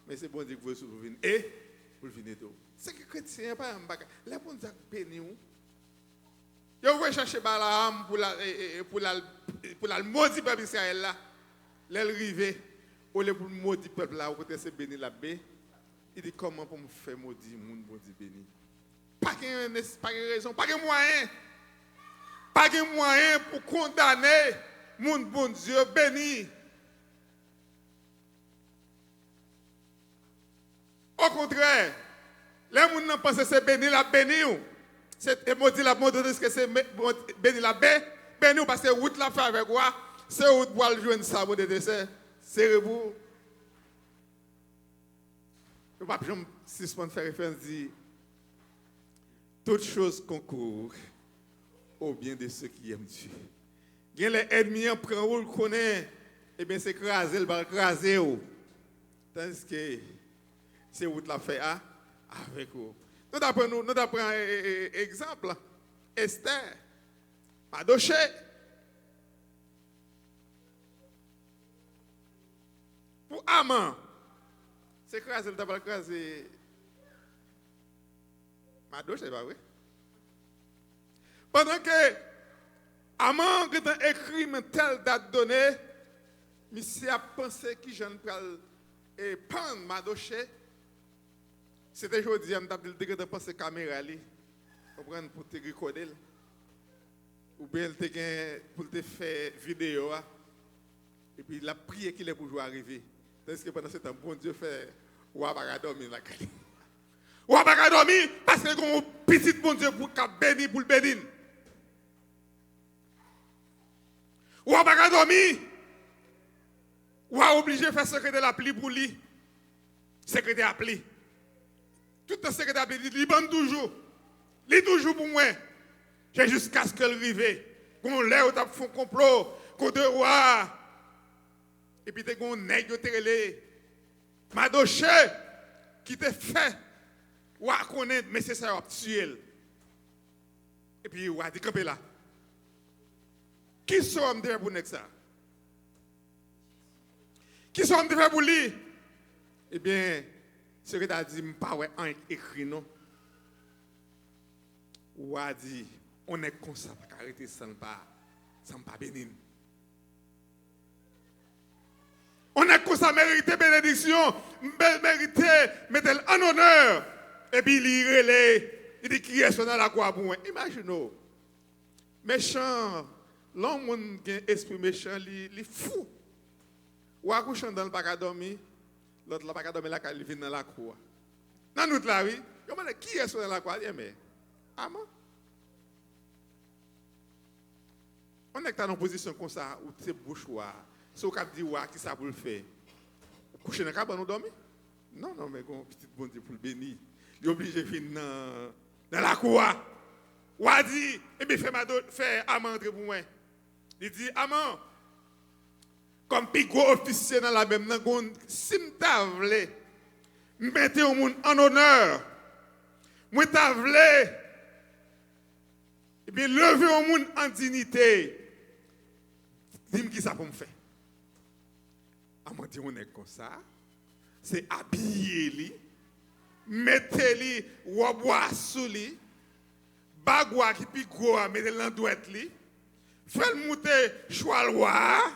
mais c'est bon Dieu que vous souvenez. Et pour le finir tout. C'est que les chrétiens, pas un bagage. Les bons dieux bénis. Ils vont chercher Balaam pour la maudit peuple Israël là. L'arrivée, au lieu pour le maudit peuple là, au côté c'est béni la baie, Il dit comment pour me faire maudit, mon bon Dieu béni. Pas de raison, pas de moyen. Pas de moyen pour condamner mon bon Dieu béni. Au contraire, les gens n'ont pas c'est béni la béni. C'est maudit la maudit que c'est béni la béni parce que route la fait avec quoi? C'est route pour le joindre ça, c'est vous. Le pape Jean suspend faire référence dit toutes choses concourent au bien de ceux qui aiment Dieu. Il y a les ennemis en prend ou le connaît, et bien c'est craser, il va craser. Tandis que c'est route la fait avec vous. Nous apprenons un exemple. Esther, Mardoché. Pour Aman, c'est craser, il va craser. Mardoché, c'est pas vrai? Pendant que Aman a écrit une telle date donnée, monsieur a pensé que je ne peux pas prendre Mardoché. C'était aujourd'hui, je me pensé caméra, pour te recorder. Ou bien pour te faire vidéo. Et puis la prière qu'il est pour jouer arriver. Tandis que pendant ce temps, bon Dieu fait, ou à pas dormir la calle. Ou à pas dormir parce que mon petit bon Dieu pour bénir pour le bénir. Ou à pas dormir. Ou à obligé de faire secrétaire l'appli pour lui. Secrétaire appli. Tout le secrétaire appli dit, il bande toujours. Il toujours pour moi. J'ai jusqu'à ce qu'elle arrive. Qu'on l'air au fond complot. Qu'on te roi. Et puis, tu as un nègre télé. Mardoché qui te fait. Ou à connaître, mais c'est ça, tuer. Et puis, ou à dire, campé là. Qui sont de pour ça? Qui sont de pour lui? Eh bien, ce que tu as dit, je ne pas écrit, non? Ou a dit, on est comme ça, pas arrêter sans pas bénir. On est comme ça, mériter bénédiction, mériter mettre en honneur. Et puis il relève, il dit qui est dans la croix pour moi. Imaginez, méchant, l'homme qui a un esprit méchant, il est fou. Ou à coucher dans le bac à dormir, l'autre le bac à dormir, il vient dans la croix. Dans notre la vie, qui est dans la croix? Mais, amen. On est dans une position comme ça, où tu es bouchoir. Si on dit, qui ça pour le faire? Coucher dans le cabane, on dormir? Non, mais un petit bon Dieu pour le bénir. Il est obligé de venir dans la cour. Ou a dit, eh bien, fais Aman entrer pour moi. Il dit, Aman, comme plus gros officier dans la même, si je t'avais mettez au monde en honneur, moi t'avais, eh bien, lever au monde en dignité. Dis-moi qui ça pour me faire. Aman dit, on est comme ça. C'est habiller lui. Mettez-lui wabwa sous lui, bagwa qui pi gros, mettez-le dans douette lui, faites-le monter choix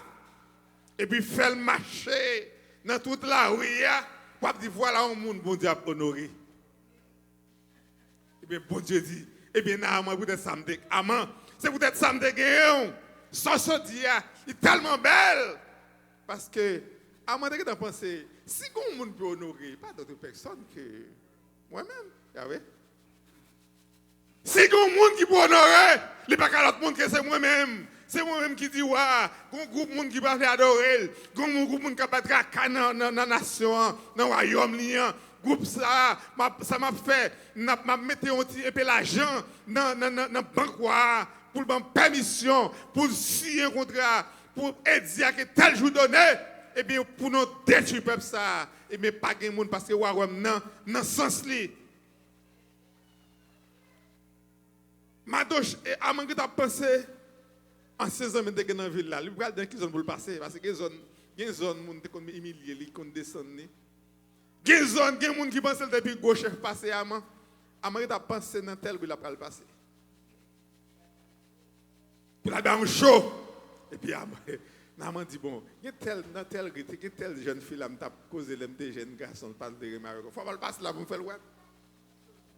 et puis faites-le marcher dans toute la rue, pour dire voilà un monde bon Dieu a honoré. Et bien bon Dieu dit, et bien non, peut-être samedi, amen, c'est peut-être samedi gagnant, ça dit, il est tellement belle, parce que, amen, tu as pensé, si un monde peut honorer, pas d'autres personnes que moi-même. Si un monde qui peut honorer, il n'y a pas qu'à l'autre monde que c'est moi-même. C'est moi-même qui dis, ouais, un groupe de monde qui va faire adorer, un groupe de monde qui va traquer dans la nation, dans le royaume, groupe ça m'a fait, m'a mettre un peu l'argent dans la banque pour la permission, pour signer un contrat, pour dire que tel jour donné, et bien pour nous détruire le peuple ça, et bien pas de monde parce que dans ce sens-là. Madoche, Aman qui a pensé en 16 ans dans la ville là, il va dans quelle zone pour le passer parce que il y a une zone où on est humilié, on descend. Il y a une zone, il y a des gens qui pensent que depuis gauche chef passer Aman qui a pensé dans tel où il a pas le passer. Pour la dame chaud et puis N'a dit bon, il y a tel jeune fille là m'a causé les jeunes garçons pas de remarquer. Faut pas le passer là pour me faire le web.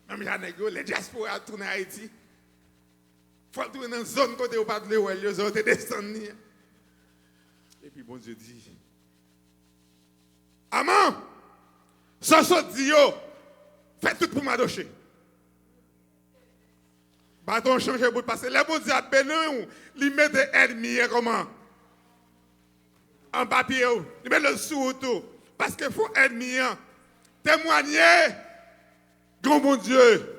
Même les diaspora tourner à Haïti. Faut tourner dans une zone côté où pas de l'eau, les autres descendre. Et puis bon Dieu dit Amen. Ça dit yo, faites tout pour m'adocher. Bâton changer pour passer. Les bon Dieu a béni, il met des ennemis comment? En papier, il met le sous tout. Parce qu'il faut ennemis témoigner. Grand bon Dieu.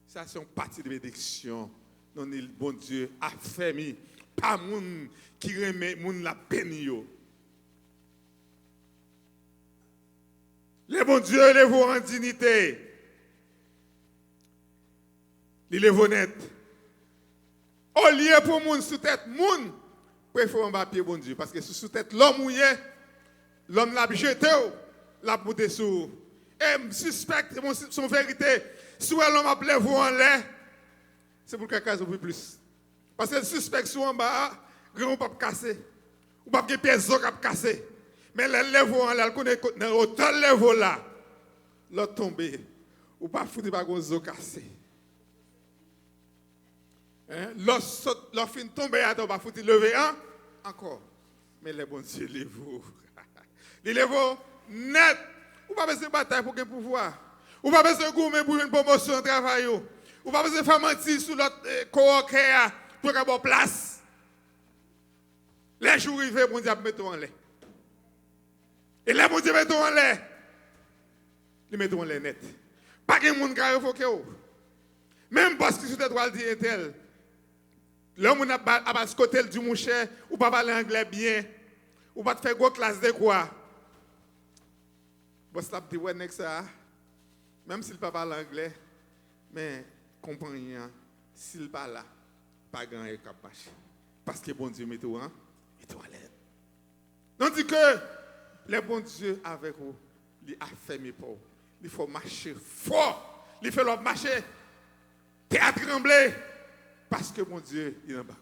Ça c'est une partie de bénédiction. Non, le bon Dieu a fait pas moun qui remet moun la béni yo. Le bon Dieu les vaut en dignité. Il est honnête. Au lieu pour moun sous tête moun, préfère un papier bon Dieu parce que sous tête l'homme mouillé, l'homme l'a jeté, l'a bouté sous. Et suspecte son vérité, soit l'homme a levé en l'air, c'est pour quelqu'un qui plus. Parce que le suspect sous en bas, grand pas casser, ou pas que pièce qui casser. Mais le levé en l'air, connaît dans autant levé là, l'autre tombé, ou pas foutu pas gon zo cassé. Hein? L'autre fin tombé à pas foutu lever encore. Mais le bon Dieu lève. Il lève net. Ou pas besoin de bataille pour gagner pouvoir. Ou pas besoin de gourmet pour une promotion de travail. Ou pas besoin de faire mentir sur l'autre coworker pour avoir place. Les jours arrivés, bon Dieu met en l'air. Et là, bon Dieu met en l'air. Il met en l'air net. Pas de monde qui a refoqué. Même parce que sur tes droits dire tel. L'homme a pas ce côté du moucher, ou pas parler anglais bien, ou pas te faire gros classe de quoi. Bon, ça dit ouais next ça. Même s'il pas parle anglais, mais compagnon, s'il pas là, pas grand et capable. Parce que bon Dieu met tout en l'aide. On dit que le bon Dieu avec vous, il a fait mes pauvres. Il faut marcher fort. Il faut leur marcher théâtre trembler. Parce que mon Dieu, il est en bas.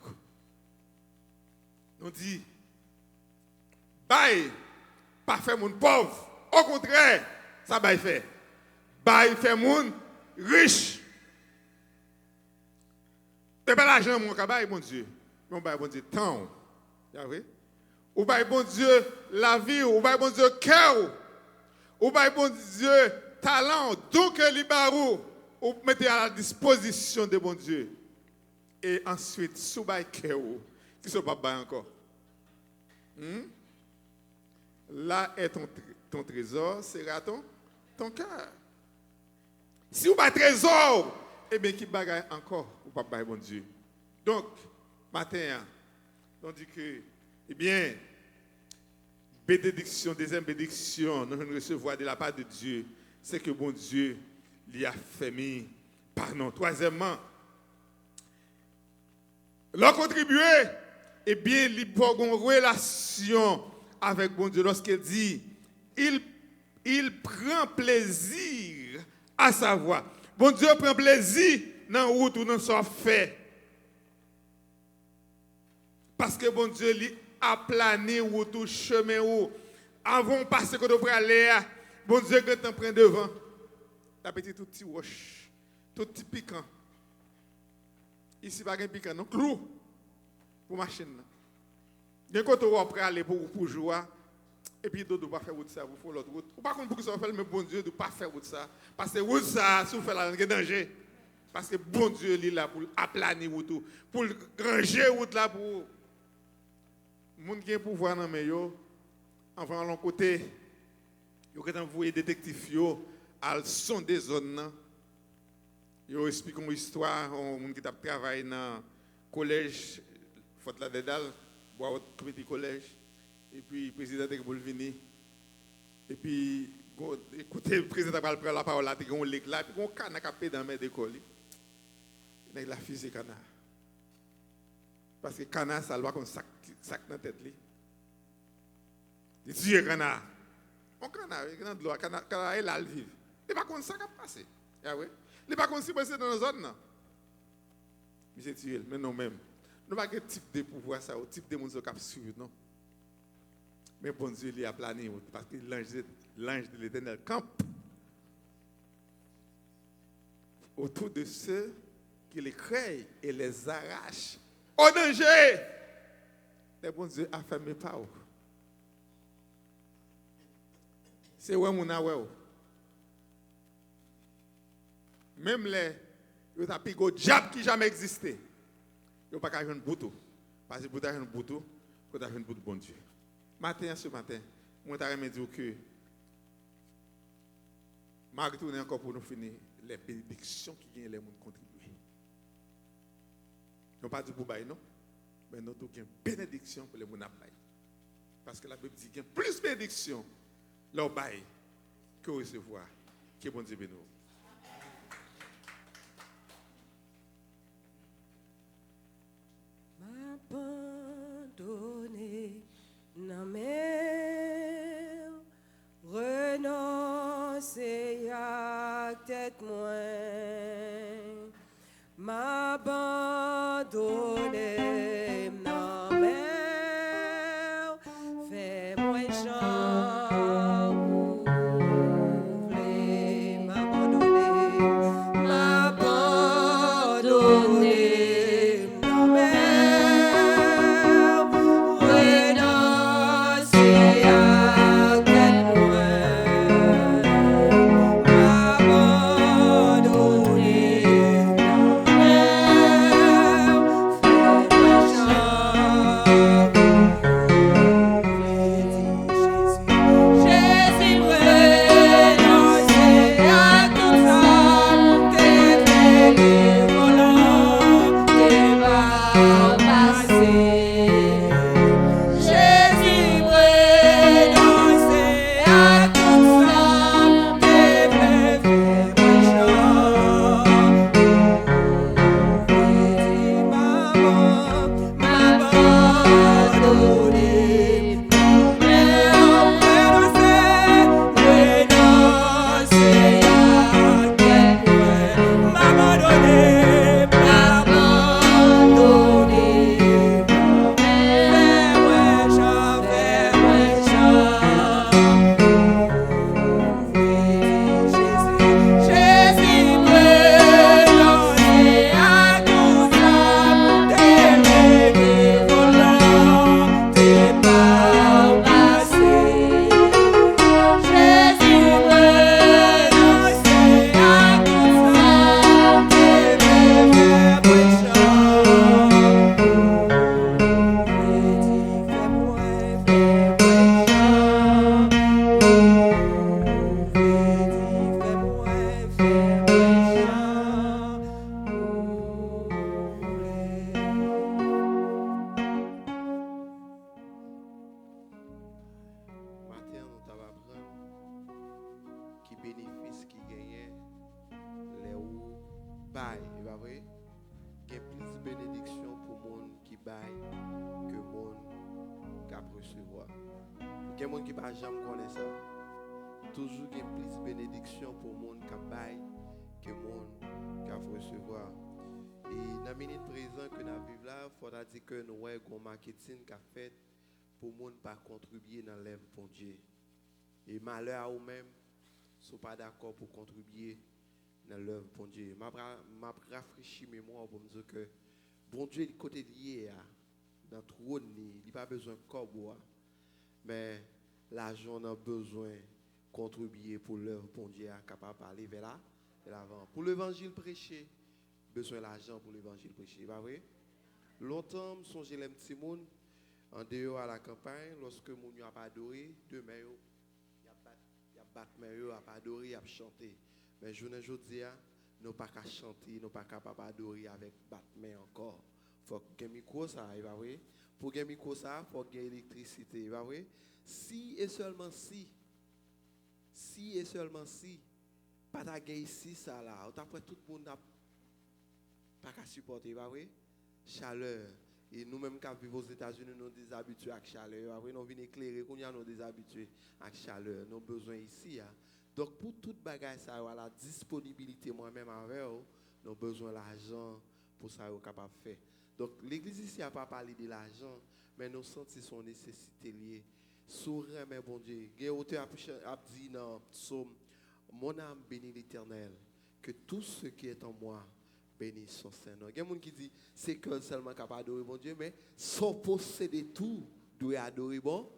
On dit, bye, pas faire mon pauvre. Au contraire, ça va faire. Bye, fait mon riche. Et pas l'argent, mon cabaye, mon Dieu. Mais on va, bon Dieu, temps. Ou va, bon Dieu, la vie. Ou va, bon Dieu, cœur. Ou va, bon Dieu, talent. Donc, libarou. Ou mettez à la disposition de bon Dieu. Et ensuite, sous bail cœur, qui ne pas encore. Là est ton trésor, sera ton cœur. Si vous pas trésor, eh bien, qui bagaille encore, ou pas bail bon Dieu. Donc, matin, on dit que, eh bien, bénédiction, deuxième bénédiction, nous recevoir de la part de Dieu, c'est que bon Dieu lui a fait par nous. Troisièmement, leur contribuer, eh bien, il peut avoir une relation avec bon Dieu lorsqu'il dit, il prend plaisir à savoir. Bon Dieu prend plaisir dans la route ou dans son fait. Parce que bon Dieu lui a plané ou tout chemin ou avant de passer que nous aller, bon Dieu quand on prend devant. La petite tout petit roche, tout petit piquant. Ici, pas de piquant, non, clou pour machine. D'un côté, on va aller pour jouer, et puis d'autres ne pas faire ça, vous faites l'autre route. Ou pas contre pour que ça fait, mais bon Dieu ne pas faire ça. Parce que route ça, si vous faites la danger. Parce que bon Dieu est là pour aplaner route, pour ranger route là pour. Les gens qui ont pouvoir dans le avant l'autre côté, ils ont envoyé des détectives à sonder des zones. Ils expliquent une histoire, on qui travaille dans le collège, Faute la Dédale, boire au petit collège, et puis le président est venu. Et puis, écoutez, le président va prendre la parole là, il y a un lick là, et puis il y a un canard qui a pédé dans la main d'école. Il y a la fusée canard. Parce que canard, ça doit comme sac dans la tête. Il dit canard. Un canard, il y a de l'eau, canard est là, il vit. Il n'est pas comme ça qui a passé. Il n'est pas comme si c'est dans la zone. Monsieur Tirel, mais nous-mêmes, nous n'avons pas de type de pouvoir, ça, au type de monde qui a suivi, non. Mais bon Dieu, il a plané, parce que l'ange de l'Éternel campe autour de ceux qui les créent et les arrachent au danger. Mais bon Dieu a fermé pas. C'est où mon aoué. Même les diable qui jamais existé. Il n'y a pas qu'à jouer un bouton. Parce que pour jouer un bouton, il faut jouer un bouton de bon Dieu. Ce matin, moi, je vais dire que je vais retourner encore pour nous finir les bénédictions qui viennent les gens contribuer. Nous ne pas dit pour bailler, non? Mais nous avons une bénédiction pour les gens bailler. Parce que la Bible dit qu'il y a plus de bénédictions leur bail que recevoir. Que bon Dieu bénisse. M'abandonner, non mais renoncer à tête moins. M'abandonner, non mais fais-moi chant ou voulez m'abandonner, m'abandonner, non mais renoncer à tête moins. M'abandonner, non bail, pas vrai? Il y a plus de bénédictions pour les gens qui baillent que les gens qui recevoir. Il y a des gens qui ne connaissent jamais ça. Toujours il y a plus de bénédictions pour les gens qui baillent que les gens qui recevoir. Et dans la minute présente que nous vivons là, il faudra dire que nous avons un marketing qui a fait pour les gens qui ne contribuer dans l'œuvre de Dieu. Et malheur à vous-même, ne sont pas d'accord pour contribuer dans l'œuvre de Dieu. Je rafraîchis mémoire pour me dire que bon Dieu, est côté lié dans le trône, il n'a pas besoin de corps, mais l'argent a besoin de contribuer pour l'œuvre de Dieu, capable d'aller vers l'avant. Pour l'évangile prêché, besoin d'argent pour l'évangile prêché, pas vrai? Longtemps, je songeais les petits monde en dehors à la campagne, lorsque mon n'a pas adoré, demain, il y a battu, a pas adoré, il a chanté. Mais je ne dis pas, nous pas qu'à chanter, nous pas capable d'adorer avec battement encore. Il faut que micro ça, va vrai? Pour que micro ça, il faut que l'électricité, va vrai? Si et seulement si pas ta ici ça là, après tout le monde n'a pas qu'à supporter, va vrai? Chaleur. Et nous-mêmes qui vivons aux États-Unis, nous sommes déshabitués à la chaleur. Nous venons éclairer, nous sommes déshabitués à la chaleur. Nous avons besoin ici. Donc, pour toute bagaille, ça a la disponibilité moi-même avec nous avons besoin de l'argent pour pour ça est capable de faire. Donc l'église ici n'a pas parlé de l'argent, mais nous sentons son nécessité liée. Sourire, mais bon Dieu. Il y a auteur a dit dans Psaume, mon âme bénit l'Éternel, que tout ce qui est en moi bénisse son Saint-Nom. Il y a des gens qui disent, c'est que seulement capable d'adorer bon Dieu, mais sans posséder tout, doit adorer bon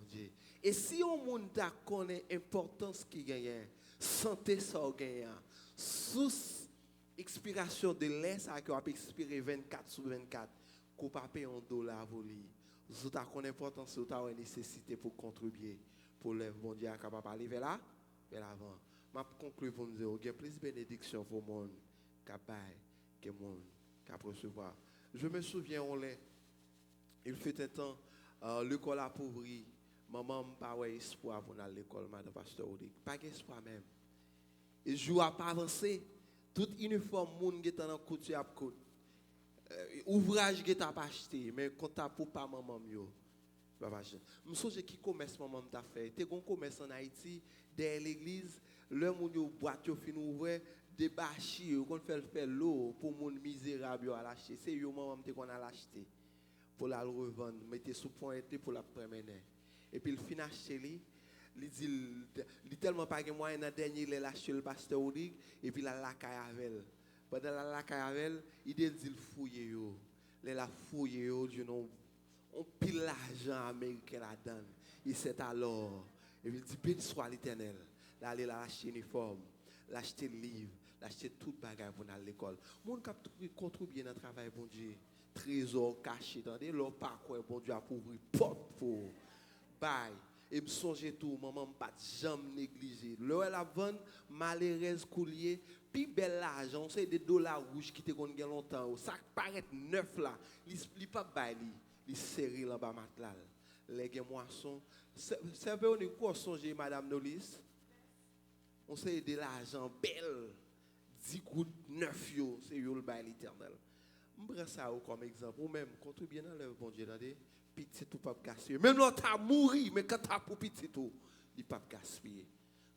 Dieu. Et si on monde connaît l'importance qui gagne, santé ça gagne, sous expiration de l'air ça qui va expirer 24 sur 24, qu'on pas payer $1 pour lui. Vous avez l'importance, vous avez nécessité pour contribuer pour le bon Dieu capable d'aller vers l'avant. Je conclue pour nous dire, il y a plus de bénédictions pour le monde que le monde qui recevoir. Je me souviens, il fait un temps, l'école appauvrie, maman n'a pas espoir pour aller à l'école, madame pasteur Odic. Pas d'espoir même. Et je ne pas avancer. Tout uniforme, monde qui est dans le couture à côté. Ouvrage qui est acheté, mais quand tu as pour pas maman mieux. Je songe qui commerce maman t'a fait. Tu as un commerce en Haïti, derrière l'église, le monde yo boîte yo fin ouvert, des bâchis, qu'on fait l'eau pour monde misérable à l'acheter. C'est yo maman te qu'on a l'acheter pour la revendre, mettez sous point pour la promener. Et puis il fin acheter li. Il dit tellement pas que moi dans dernier il lâché le pasteur Odig et puis la cayavel. Pendant la cayavel, il dit fouiller yo. La fouiller yo, on pile l'argent américain la donne. Il sait alors et puis il dit béni soit l'Éternel. Là il a acheté uniforme, l'acheter livre, l'acheter tout bagage pour aller à l'école. Mon cap contribuer dans le travail bon Dieu. Trésor caché dans des l'eau pas quoi bon Dieu a ouvrir porte pour bail. Et me songe tout, maman pas jamais négligé. Là la vente malheureuse coulier, puis bel l'argent, c'est des dollars rouges qui te connaissent longtemps. Ça paraît neuf là, il pas bail il serré là bas matelas. Les moissons, savez on est quoi songer madame Nolis? On sait de l'argent belle 10 gouttes neuf yo, c'est yo le bail l'Éternel. M'prend ça comme exemple ou même contribuer dans le bon Dieu dans des petit tout pas gaspiller. Même là t'as mouru mais quand t'as pour petit tout, il pas gaspiller.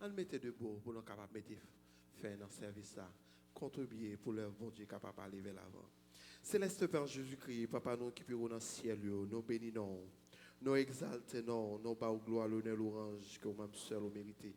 On mettait debout pour nous capable mettre fin dans service ça. Contribuer pour le bon Dieu capable aller vers l'avant. Céleste Père Jésus-Christ, papa nous qui pirons dans le ciel, nous bénissons, nous exaltons, nous bas gloire, l'honneur, l'orange que vous-même seul vous méritez.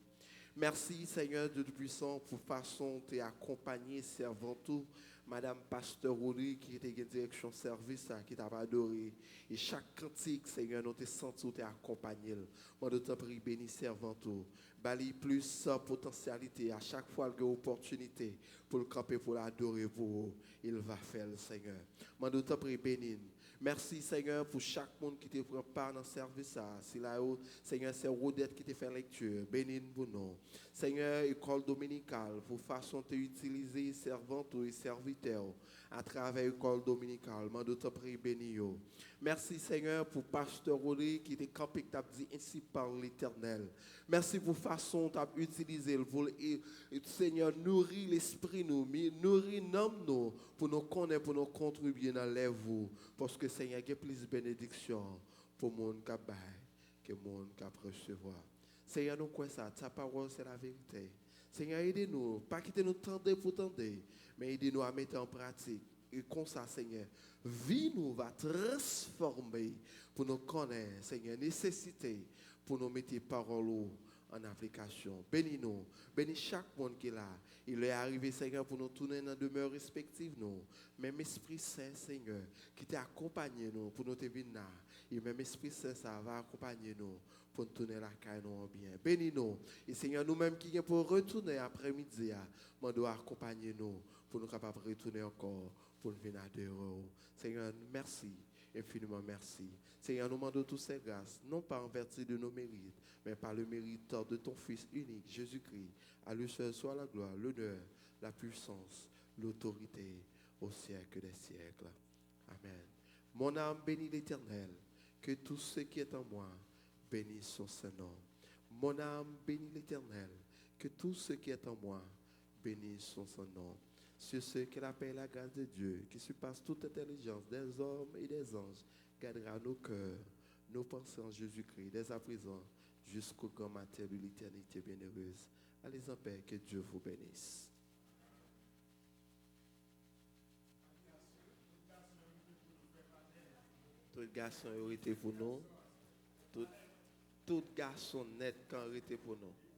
Merci Seigneur de Tout-Puissant pour façon de accompagner servant tout. Madame Pasteur Rory qui était en direction service qui t'a adoré. Et chaque cantique, Seigneur, nous te senti ou te accompagné. Moi, de te prie, béni servant tout. Bali plus potentialité à chaque fois qu'il y a opportunité pour le camper, pour l'adorer, pour il va faire le Seigneur. Moi, de te prie, béni. Merci Seigneur pour chaque monde qui te prend part dans le service. Si là, Seigneur, c'est Rodette qui te fait lecture. Bénis pour nous. Seigneur, école dominicale, pour façon de utiliser servants et serviteurs à travers l'école dominicale. Je te prie, bénis. Merci Seigneur pour Pasteur Rodé qui te campé, qui t'a dit ainsi par l'Éternel. Merci pour façon tu as utilisé pour Seigneur nourrir l'esprit nous, nourrir l'âme nous pour nous connaître, pour nous contribuer dans l'œuvre. Parce que Seigneur, il y a plus de bénédictions pour le monde qui a que le monde qui a recevoir. Seigneur, nous croyons ça, ta parole c'est la vérité. Seigneur, aidez-nous, pas quitter nous tendre pour tendre, mais aidez-nous à mettre en pratique. Et comme ça, Seigneur, vie nous va transformer pour nous connaître, Seigneur, nécessité pour nous mettre paroles en application. Bénis-nous, bénis chaque monde qui est là. Il est arrivé, Seigneur, pour nous tourner dans demeure respective, nous. Même Esprit Saint, Seigneur, qui t'a accompagné nous pour nous te venir là. Et même Esprit Saint, ça va accompagner nous pour nous tourner la caille nous en bien. Bénis-nous. Et Seigneur, nous-mêmes qui sommes pour retourner après-midi, nous doit accompagner nous pour nous capables de retourner encore pour nous venir adorer. Seigneur, merci. Infiniment merci. Seigneur, nous demandons toutes ces grâces, non pas en vertu de nos mérites, mais par le mérite de ton Fils unique, Jésus-Christ. À lui seul soit la gloire, l'honneur, la puissance, l'autorité au siècle des siècles. Amen. Mon âme bénit l'Éternel, que tout ce qui est en moi bénisse son Saint-Nom. Mon âme bénit l'Éternel, que tout ce qui est en moi bénisse son Saint-Nom. Sur ceux qui appellent la grâce de Dieu, qui surpasse toute intelligence des hommes et des anges, gardera nos cœurs, nos pensées en Jésus-Christ, dès à présent, jusqu'au grand matin de l'éternité bienheureuse. Allez en paix, que Dieu vous bénisse. tout garçon été pour nous. Tout garçon net quand été pour nous.